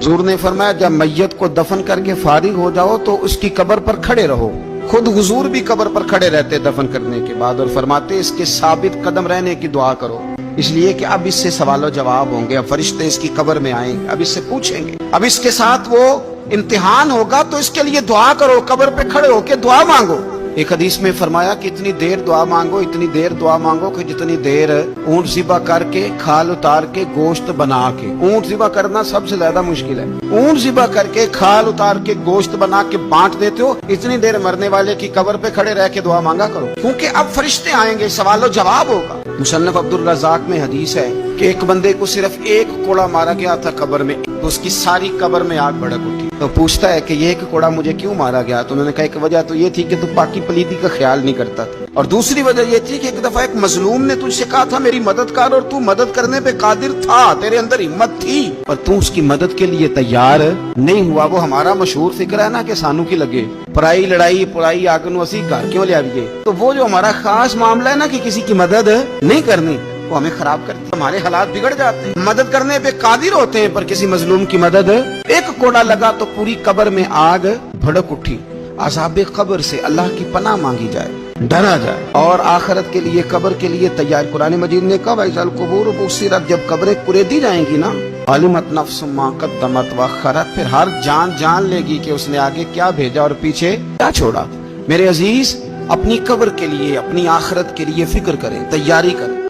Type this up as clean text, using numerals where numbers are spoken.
हुजूर ने फरमाया जब मैयत को दफन करके फारिग हो जाओ तो उसकी कब्र पर खड़े रहो। खुद हुजूर भी कब्र पर खड़े रहते दफन करने के बाद और फरमाते इसके साबित कदम रहने की दुआ करो, इसलिए कि अब इससे सवालों जवाब होंगे, अब फरिश्ते इसकी कब्र में आएंगे, अब इससे पूछेंगे, अब इसके साथ वो इम्तिहान होगा, तो इसके लिए दुआ करो, कब्र पे खड़े होके दुआ मांगो। एक हदीस में फरमाया कि इतनी देर दुआ मांगो, इतनी देर दुआ मांगो कि जितनी देर ऊंट ज़िबा करके खाल उतार के गोश्त बना के, ऊंट ज़िबा करना सबसे ज्यादा मुश्किल है, ऊंट ज़िबा करके खाल उतार के गोश्त बना के बांट देते हो, इतनी देर मरने वाले की कब्र पे खड़े रह के दुआ मांगा करो, क्योंकि अब फरिश्ते आएंगे, सवालो जवाब होगा। मुसन्नफ अब्दुल रज़ाक में हदीस है कि एक बंदे को सिर्फ एक कोड़ा मारा गया था कब्र में, तो उसकी सारी कब्र में आग भड़क उठी। तो पूछता है कि ये एक कोड़ा मुझे क्यों मारा गया? तो उन्होंने कहा एक वजह तो ये थी कि तू पाकी पलीदी का ख्याल नहीं करता था, और दूसरी वजह ये थी कि एक दफा एक मजलूम ने तुझसे कहा था मेरी मदद कर, और तू मदद करने पे कादिर था, तेरे अंदर हिम्मत थी, पर तू उसकी मदद के लिए तैयार नहीं हुआ। वो हमारा मशहूर फिक्र है ना कि सानू की लगे पराई लड़ाई पुराई आग नू असी घर क्यों ले आइए। तो वो जो हमारा खास मामला है ना कि किसी की मदद नहीं करनी, वो हमें खराब करती है, हमारे हालात बिगड़ जाते हैं। मदद करने पे कादिर होते हैं पर किसी मजलूम की मदद, एक कोड़ा लगा तो पूरी कब्र में आग भड़क उठी। अज़ाब कब्र से अल्लाह की पनाह मांगी जाए, डरा जाए और आखिरत के लिए कब्र के लिए तैयार। कुरान मजीद ने कहा वैज़ल कुबूर बुस्सिरत, जब कब्रें कुरेदी जाएंगी ना, अलिमत नफ्सुम मा क़द्दमत व अख़रत, फिर हर जान जान लेगी कि उसने आगे क्या भेजा और पीछे क्या छोड़ा। मेरे अजीज, अपनी कब्र के लिए अपनी आखिरत के लिए फिक्र करें, तैयारी करें।